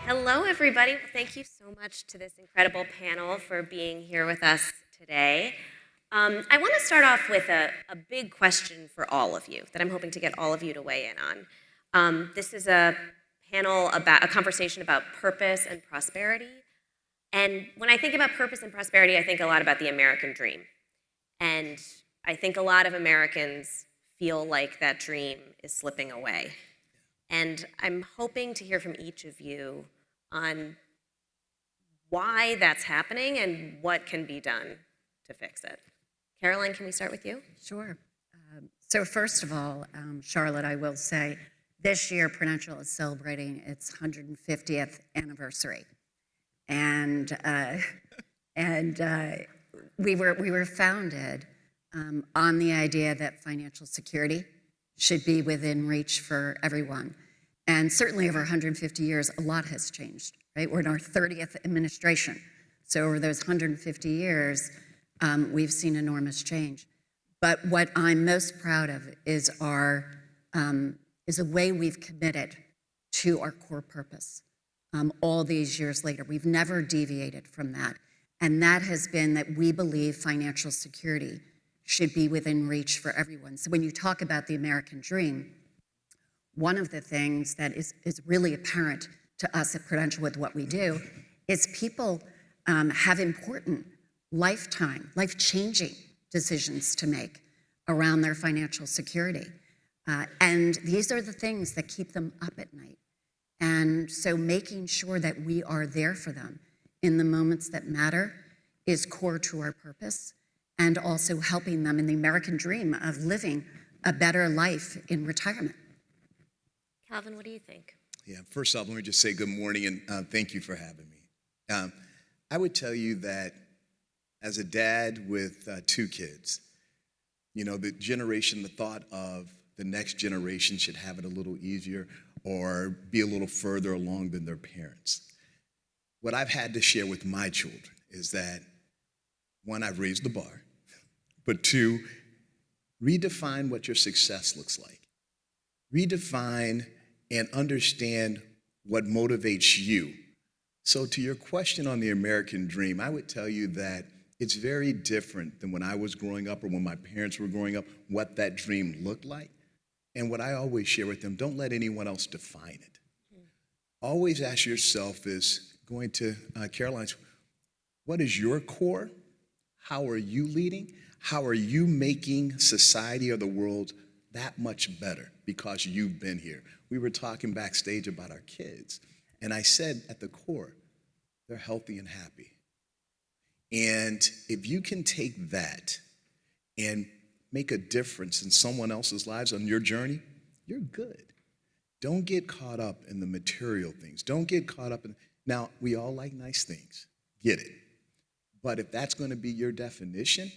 Hello, everybody. Well, thank you so much to this incredible panel for being here with us today. I want to start off with a big question for all of you that I'm hoping to get all of you to weigh in on. This is a panel about a conversation about purpose and prosperity. And when I think about purpose and prosperity, I think a lot about the American dream. And I think a lot of Americans feel like that dream is slipping away. And I'm hoping to hear from each of you on why that's happening and what can be done to fix it. Caroline, can we start with you? Sure. So first of all, Charlotte, I will say, this year Prudential is celebrating its 150th anniversary, and we were founded on the idea that financial security should be within reach for everyone. And certainly over 150 years, a lot has changed, right? We're in our 30th administration. So over those 150 years, we've seen enormous change. But what I'm most proud of is the way we've committed to our core purpose all these years later. We've never deviated from that. And that has been that we believe financial security should be within reach for everyone. So when you talk about the American dream, one of the things that is really apparent to us at Prudential with what we do is people have important life-changing decisions to make around their financial security. And these are the things that keep them up at night. And so making sure that we are there for them in the moments that matter is core to our purpose, and also helping them in the American dream of living a better life in retirement. Calvin, what do you think? Yeah, first off, let me just say good morning and thank you for having me. I would tell you that as a dad with 2 kids, you know, the thought of the next generation should have it a little easier or be a little further along than their parents. What I've had to share with my children is that, 1, I've raised the bar, but 2, redefine what your success looks like. Redefine and understand what motivates you. So to your question on the American dream, I would tell you that it's very different than when I was growing up or when my parents were growing up, what that dream looked like. And what I always share with them, don't let anyone else define it. Always ask yourself is, going to Caroline's, what is your core? How are you leading? How are you making society or the world that much better because you've been here? We were talking backstage about our kids, and I said at the core, they're healthy and happy. And if you can take that and make a difference in someone else's lives on your journey, you're good. Don't get caught up in the material things. Don't get caught up in, now, we all like nice things, get it. But if that's going to be your definition,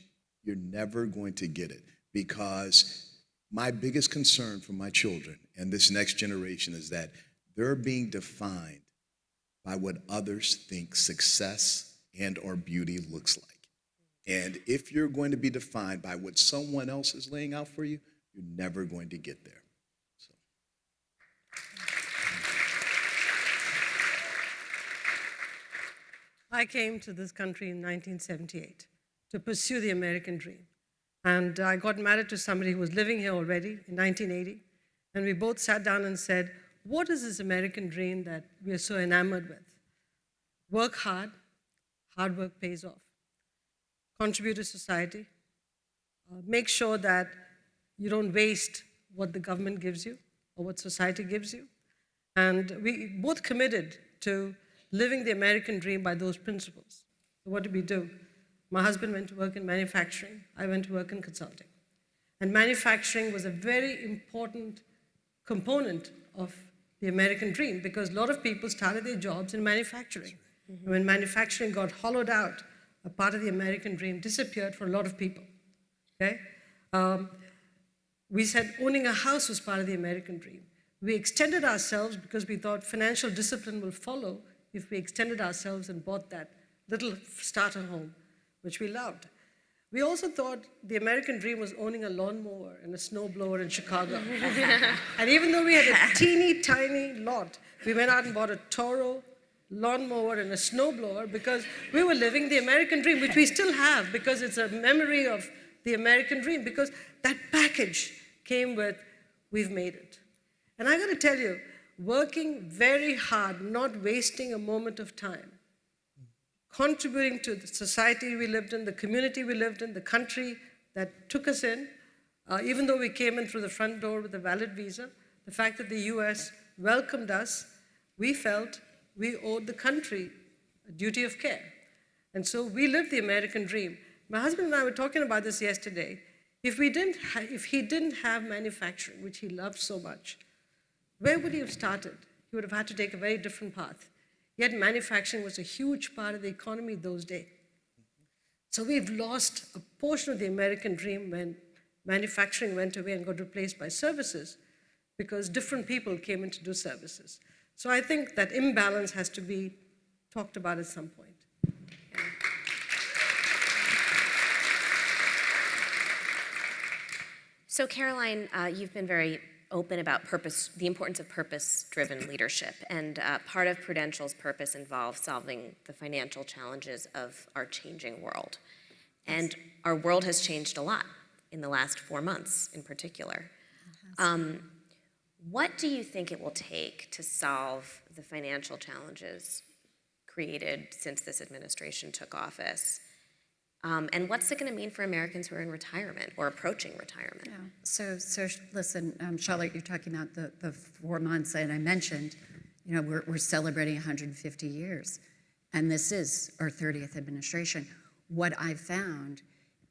you're never going to get it, because my biggest concern for my children and this next generation is that they're being defined by what others think success and or beauty looks like. And if you're going to be defined by what someone else is laying out for you, you're never going to get there. So. I came to this country in 1978 to pursue the American dream. And I got married to somebody who was living here already in 1980. And we both sat down and said, what is this American dream that we are so enamored with? Work hard, hard work pays off. Contribute to society. Make sure that you don't waste what the government gives you or what society gives you. And we both committed to living the American dream by those principles. So what did we do? My husband went to work in manufacturing. I went to work in consulting. And manufacturing was a very important component of the American dream, because a lot of people started their jobs in manufacturing. Mm-hmm. When manufacturing got hollowed out, a part of the American dream disappeared for a lot of people. Okay? We said owning a house was part of the American dream. We extended ourselves because we thought financial discipline will follow if we extended ourselves and bought that little starter home, which we loved. We also thought the American dream was owning a lawnmower and a snowblower in Chicago. And even though we had a teeny tiny lot, we went out and bought a Toro lawnmower and a snowblower because we were living the American dream, which we still have because it's a memory of the American dream, because that package came with, we've made it. And I got to tell you, working very hard, not wasting a moment of time, contributing to the society we lived in, the community we lived in, the country that took us in, even though we came in through the front door with a valid visa, the fact that the US welcomed us, we felt we owed the country a duty of care. And so we lived the American dream. My husband and I were talking about this yesterday. If he didn't have manufacturing, which he loved so much, where would he have started? He would have had to take a very different path. Yet manufacturing was a huge part of the economy those days. So we've lost a portion of the American dream when manufacturing went away and got replaced by services because different people came in to do services. So I think that imbalance has to be talked about at some point. So Caroline, you've been very open about the importance of purpose-driven leadership, and part of Prudential's purpose involves solving the financial challenges of our changing world. And our world has changed a lot in the last 4 months in particular. What do you think it will take to solve the financial challenges created since this administration took office? And what's it going to mean for Americans who are in retirement or approaching retirement? Yeah. So listen, Charlotte, you're talking about the 4 months, and I mentioned, we're celebrating 150 years, and this is our 30th administration. What I've found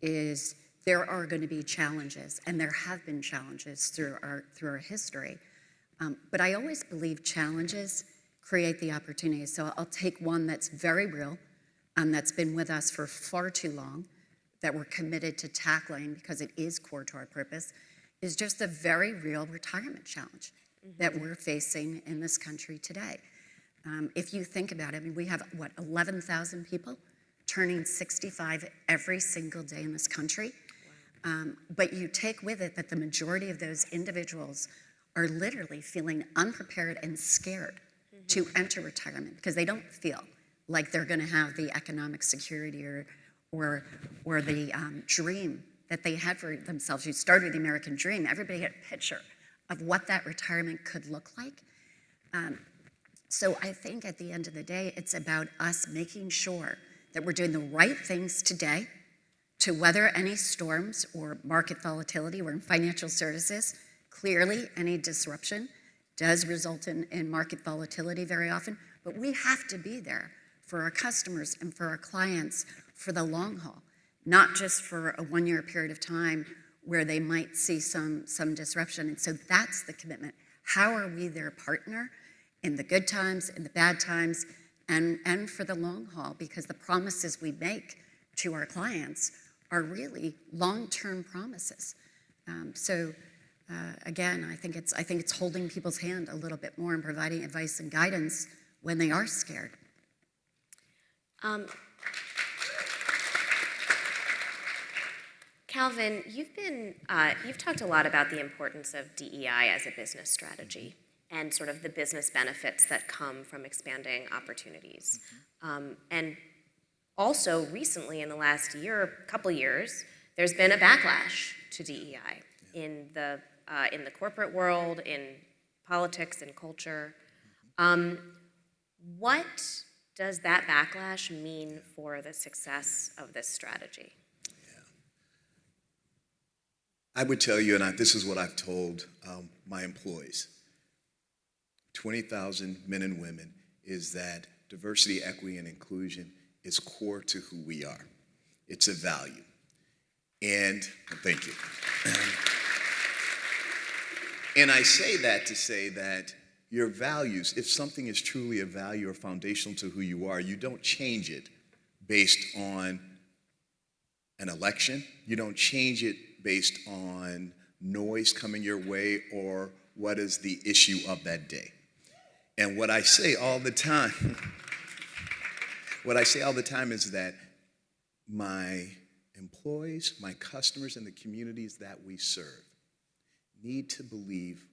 is there are going to be challenges, and there have been challenges through our history. But I always believe challenges create the opportunities. So I'll take one that's very real, that's been with us for far too long, that we're committed to tackling because it is core to our purpose, is just the very real retirement challenge that we're facing in this country today. If you think about it, we have, 11,000 people turning 65 every single day in this country. But you take with it that the majority of those individuals are literally feeling unprepared and scared to enter retirement because they don't feel like they're going to have the economic security or the dream that they had for themselves. You started with the American dream. Everybody had a picture of what that retirement could look like. So I think at the end of the day, it's about us making sure that we're doing the right things today to weather any storms or market volatility. We're in financial services. Clearly, any disruption does result in market volatility very often, but we have to be there for our customers and for our clients for the long haul, not just for a 1-year period of time where they might see some disruption. And so that's the commitment. How are we their partner in the good times, in the bad times, and for the long haul? Because the promises we make to our clients are really long-term promises. Again, I think it's holding people's hand a little bit more and providing advice and guidance when they are scared. Calvin, you've talked a lot about the importance of DEI as a business strategy and sort of the business benefits that come from expanding opportunities. And also recently in the last couple years, there's been a backlash to DEI in the corporate world, in politics and culture. What does that backlash mean for the success of this strategy? I would tell you, and this is what I've told my employees, 20,000 men and women, is that diversity, equity, and inclusion is core to who we are. It's a value. And thank you. And I say that to say that your values, if something is truly a value or foundational to who you are, you don't change it based on an election. You don't change it based on noise coming your way or what is the issue of that day. And what I say all the time, is that my employees, my customers, and the communities that we serve need to believe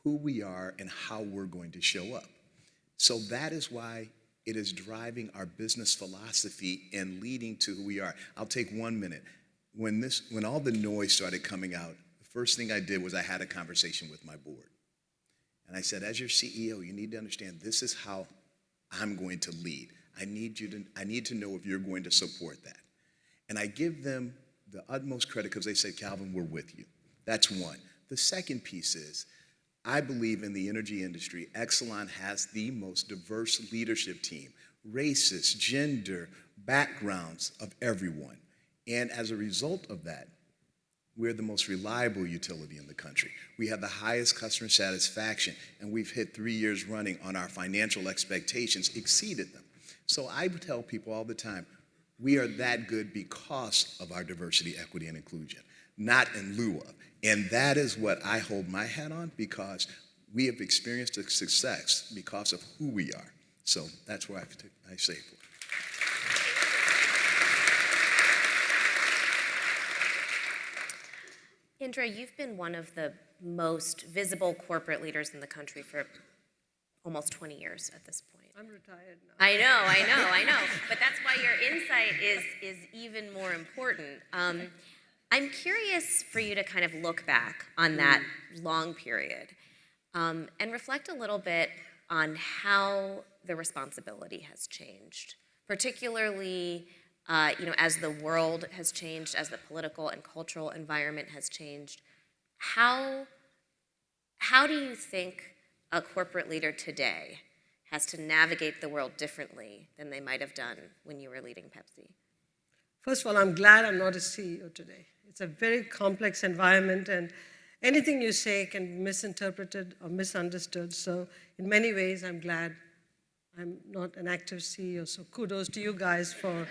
who we are and how we're going to show up. So that is why it is driving our business philosophy and leading to who we are. I'll take 1 minute. When all the noise started coming out, the first thing I did was I had a conversation with my board. And I said, as your CEO, you need to understand this is how I'm going to lead. I need to know if you're going to support that. And I give them the utmost credit because they said, Calvin, we're with you. That's one. The second piece is, I believe in the energy industry, Exelon has the most diverse leadership team, races, gender, backgrounds of everyone. And as a result of that, we're the most reliable utility in the country. We have the highest customer satisfaction, and we've hit 3 years running on our financial expectations, exceeded them. So I tell people all the time, we are that good because of our diversity, equity, and inclusion, not in lieu of. And that is what I hold my hat on, because we have experienced a success because of who we are. So that's where I say for. Indra, you've been one of the most visible corporate leaders in the country for almost 20 years at this point. I'm retired now. I know. But that's why your insight is even more important. I'm curious for you to kind of look back on that long period and reflect a little bit on how the responsibility has changed, particularly as the world has changed, as the political and cultural environment has changed. How do you think a corporate leader today has to navigate the world differently than they might have done when you were leading Pepsi? First of all, I'm glad I'm not a CEO today. It's a very complex environment, and anything you say can be misinterpreted or misunderstood. So in many ways, I'm glad I'm not an active CEO. So kudos to you guys for,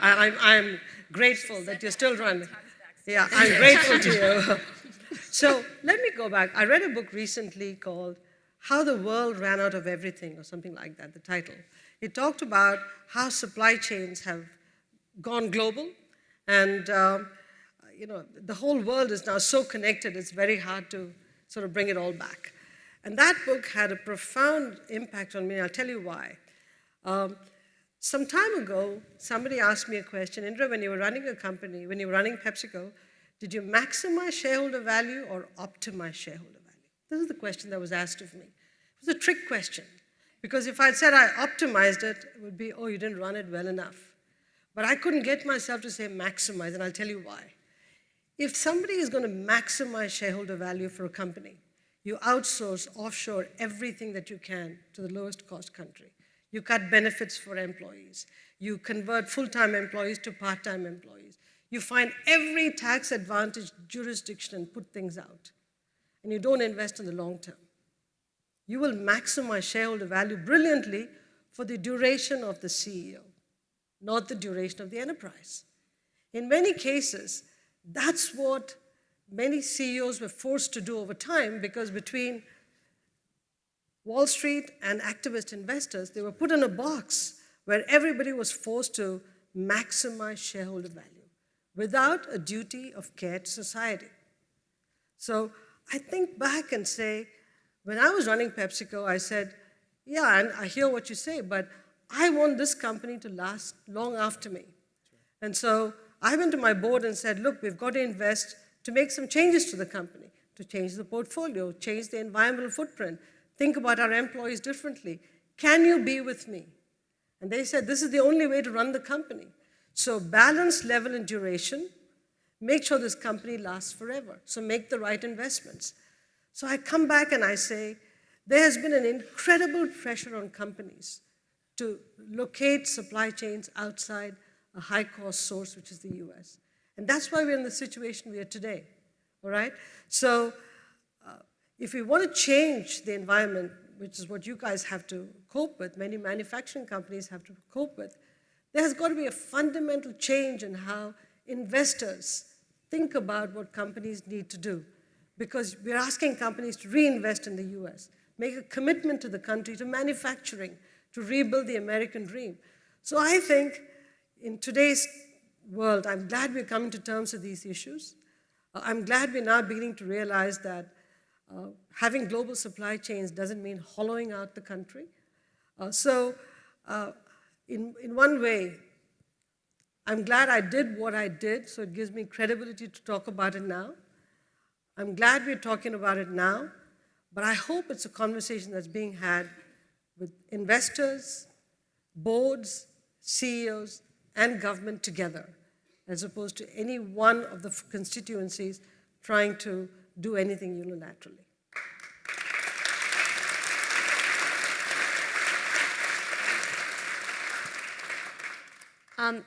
I'm grateful that you're still running. Yeah, I'm grateful to you. So let me go back. I read a book recently called How the World Ran Out of Everything, or something like that, the title. It talked about how supply chains have gone global, and the whole world is now so connected, it's very hard to sort of bring it all back. And that book had a profound impact on me, and I'll tell you why. Some time ago, somebody asked me a question, Indra, when you were running a company, when you were running PepsiCo, did you maximize shareholder value or optimize shareholder value? This is the question that was asked of me. It was a trick question, because if I'd said I optimized it, it would be, oh, you didn't run it well enough. But I couldn't get myself to say maximize, and I'll tell you why. If somebody is going to maximize shareholder value for a company, you outsource, offshore everything that you can to the lowest cost country. You cut benefits for employees. You convert full-time employees to part-time employees. You find every tax advantage jurisdiction and put things out. And you don't invest in the long term. You will maximize shareholder value brilliantly for the duration of the CEO, not the duration of the enterprise. In many cases, that's what many CEOs were forced to do over time, because between Wall Street and activist investors, they were put in a box where everybody was forced to maximize shareholder value without a duty of care to society. So I think back and say, when I was running PepsiCo, I said, yeah, and I hear what you say, but I want this company to last long after me. And so I went to my board and said, look, we've got to invest to make some changes to the company, to change the portfolio, change the environmental footprint, think about our employees differently. Can you be with me? And they said, this is the only way to run the company. So balance, level, and duration, make sure this company lasts forever. So make the right investments. So I come back and I say, there has been an incredible pressure on companies to locate supply chains outside a high-cost source, which is the US. And that's why we're in the situation we are today, all right? So if we want to change the environment, which is what you guys have to cope with, many manufacturing companies have to cope with, there has got to be a fundamental change in how investors think about what companies need to do. Because we're asking companies to reinvest in the US, make a commitment to the country, to manufacturing, to rebuild the American dream. So I think in today's world, I'm glad we're coming to terms with these issues. I'm glad we're now beginning to realize that Having global supply chains doesn't mean hollowing out the country. So in one way, I'm glad I did what I did, so it gives me credibility to talk about it now. I'm glad we're talking about it now, but I hope it's a conversation that's being had with investors, boards, CEOs, and government together, as opposed to any one of the constituencies trying to do anything unilaterally.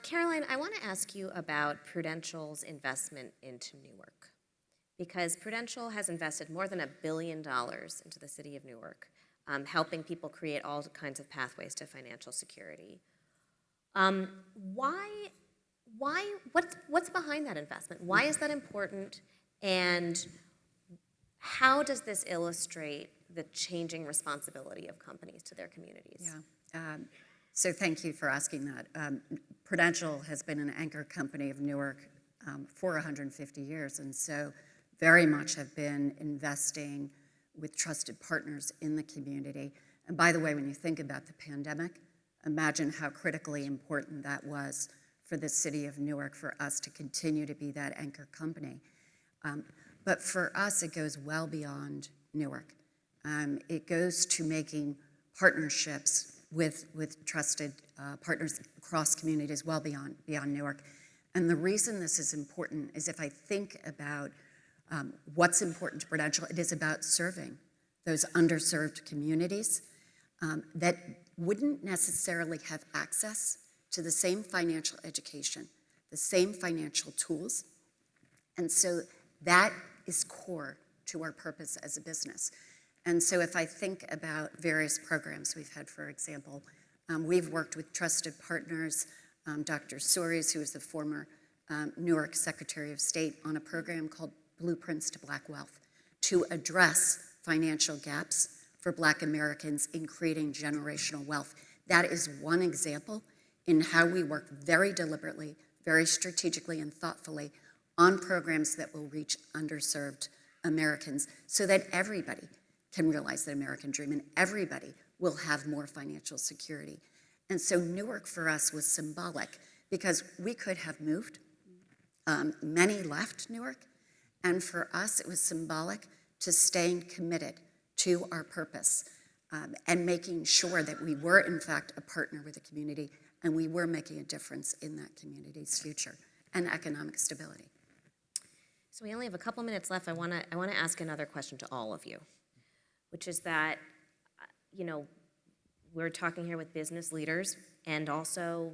Caroline, I want to ask you about Prudential's investment into Newark, because Prudential has invested more than $1 billion into the city of Newark, helping people create all kinds of pathways to financial security. What's behind that investment? Why is that important? And how does this illustrate the changing responsibility of companies to their communities? Yeah. So thank you for asking that. Prudential has been an anchor company of Newark for 150 years, and so very much have been investing with trusted partners in the community. And by the way, when you think about the pandemic, imagine how critically important that was for the city of Newark, for us to continue to be that anchor company. But for us, it goes well beyond Newark. It goes to making partnerships with trusted partners across communities well beyond Newark. And the reason this is important is if I think about what's important to Prudential, it is about serving those underserved communities that wouldn't necessarily have access to the same financial education, the same financial tools. And so that is core to our purpose as a business. And so if I think about various programs we've had, for example, we've worked with trusted partners, Dr. Soares, who was the former Newark Secretary of State, on a program called Blueprints to Black Wealth to address financial gaps for Black Americans in creating generational wealth. That is one example in how we work very deliberately, very strategically and thoughtfully on programs that will reach underserved Americans so that everybody can realize the American dream and everybody will have more financial security. And so Newark for us was symbolic because we could have moved. Many left Newark. And for us, it was symbolic to staying committed to our purpose and making sure that we were, in fact, a partner with the community and we were making a difference in that community's future and economic stability. So we only have a couple minutes left. I want to ask another question to all of you, which is that, we're talking here with business leaders, and also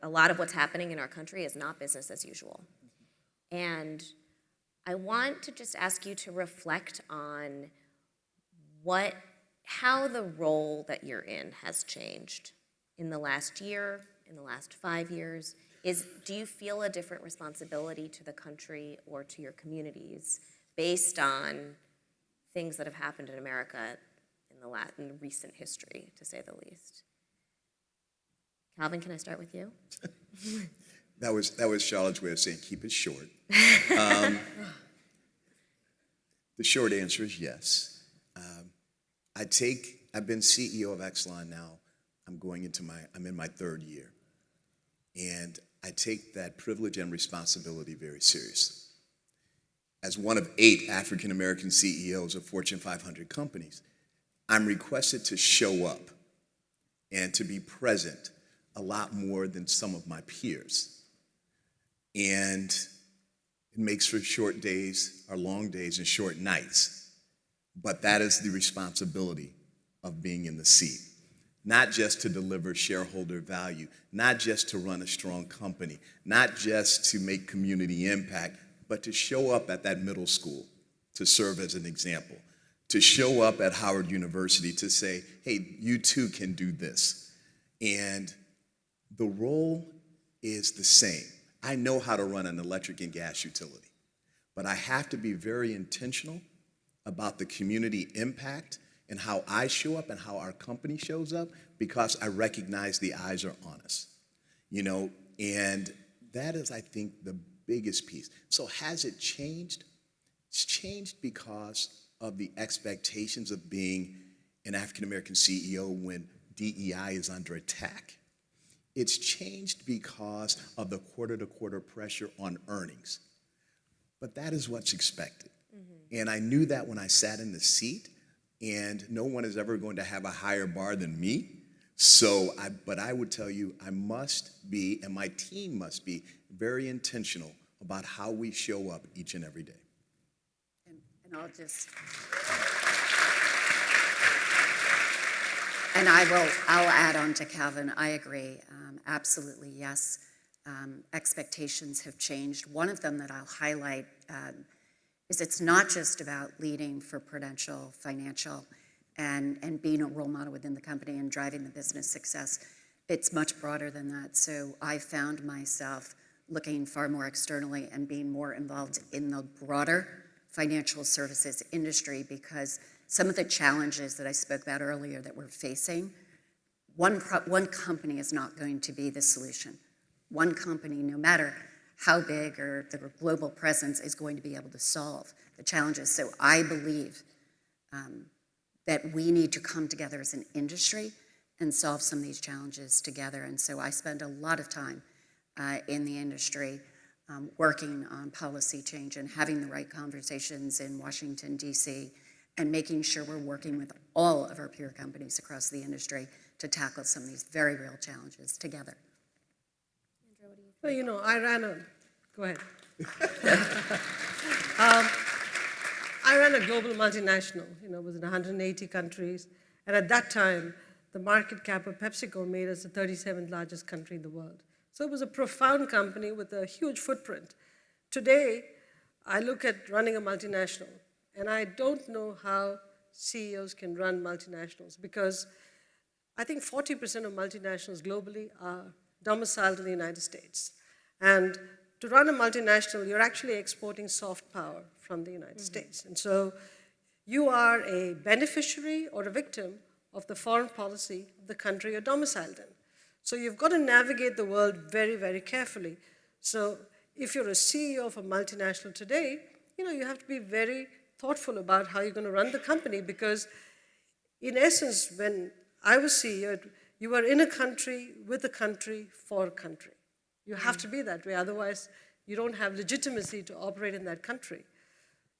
a lot of what's happening in our country is not business as usual. And I want to just ask you to reflect on how the role that you're in has changed in the last year, in the last 5 years. Do you feel a different responsibility to the country or to your communities based on things that have happened in America in recent history, to say the least? Calvin, can I start with you? That was Charlotte's way of saying keep it short. The short answer is yes. I've been CEO of Exelon now. I'm in my third year. And I take that privilege and responsibility very seriously. As one of 8 African American CEOs of Fortune 500 companies, I'm requested to show up and to be present a lot more than some of my peers. And it makes for short days or long days and short nights. But that is the responsibility of being in the seat. Not just to deliver shareholder value, not just to run a strong company, not just to make community impact, but to show up at that middle school to serve as an example, to show up at Howard University to say, hey, you too can do this. And the role is the same. I know how to run an electric and gas utility, but I have to be very intentional about the community impact and how I show up and how our company shows up, because I recognize the eyes are on us, and that is, I think, the biggest piece. So has it changed? It's changed because of the expectations of being an African-American CEO when DEI is under attack. It's changed because of the quarter-to-quarter pressure on earnings. But that is what's expected. And I knew that when I sat in the seat, and no one is ever going to have a higher bar than me. But I would tell you, I must be, and my team must be, very intentional about how we show up each and every day. And I'll add on to Calvin. I agree. Absolutely, yes. Expectations have changed. One of them that I'll highlight is it's not just about leading for Prudential Financial and being a role model within the company and driving the business success. It's much broader than that. So I found myself looking far more externally and being more involved in the broader financial services industry, because some of the challenges that I spoke about earlier that we're facing, one company is not going to be the solution. One company, no matter how big or their global presence, is going to be able to solve the challenges. So I believe that we need to come together as an industry and solve some of these challenges together. And so I spend a lot of time in the industry working on policy change and having the right conversations in Washington, D.C., and making sure we're working with all of our peer companies across the industry to tackle some of these very real challenges together. Indra, what do you think? Well, you know, go ahead. I ran a global multinational, it was in 180 countries. And at that time, the market cap of PepsiCo made us the 37th largest country in the world. So it was a profound company with a huge footprint. Today, I look at running a multinational, and I don't know how CEOs can run multinationals, because I think 40% of multinationals globally are domiciled in the United States. And to run a multinational, you're actually exporting soft power from the United States. And so you are a beneficiary or a victim of the foreign policy of the country you're domiciled in. So you've got to navigate the world very, very carefully. So if you're a CEO of a multinational today, you have to be very thoughtful about how you're going to run the company, because in essence, when I was CEO, you were in a country, with a country, for a country. You have to be that way, otherwise you don't have legitimacy to operate in that country.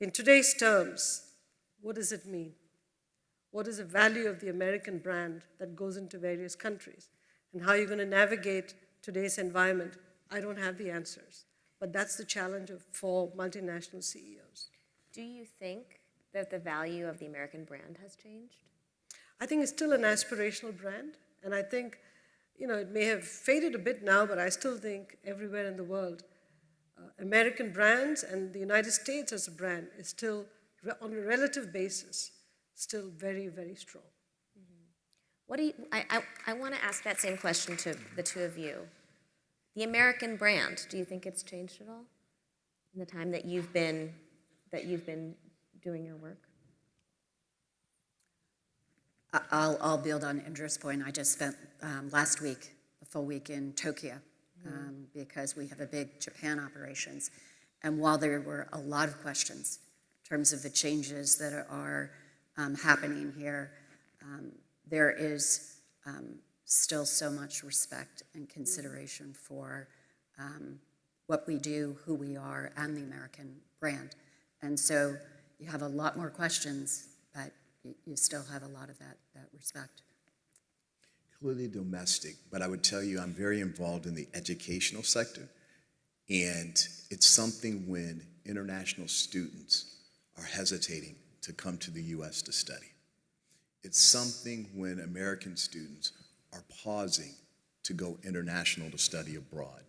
In today's terms, what does it mean? What is the value of the American brand that goes into various countries? And how you're going to navigate today's environment, I don't have the answers. But that's the challenge for multinational CEOs. Do you think that the value of the American brand has changed? I think it's still an aspirational brand. And I think, it may have faded a bit now, but I still think everywhere in the world, American brands and the United States as a brand is still, on a relative basis, still very, very strong. I want to ask that same question to the two of you. The American brand, do you think it's changed at all in the time that you've been doing your work? I'll build on Indra's point. I just spent last week, a full week in Tokyo, because we have a big Japan operations. And while there were a lot of questions in terms of the changes that are happening here, there is still so much respect and consideration for what we do, who we are, and the American brand. And so you have a lot more questions, but you still have a lot of that respect. Clearly domestic, but I would tell you I'm very involved in the educational sector. And it's something when international students are hesitating to come to the U.S. to study. It's something when American students are pausing to go international to study abroad.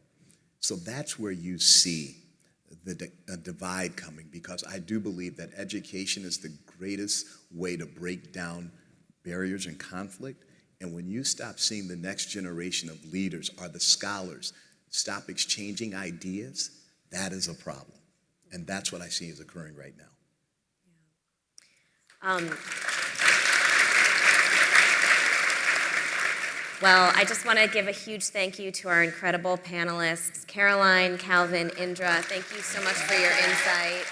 So that's where you see the divide coming, because I do believe that education is the greatest way to break down barriers and conflict. And when you stop seeing the next generation of leaders or the scholars stop exchanging ideas, that is a problem. And that's what I see is occurring right now. Well, I just want to give a huge thank you to our incredible panelists, Caroline, Calvin, Indra. Thank you so much for your insight.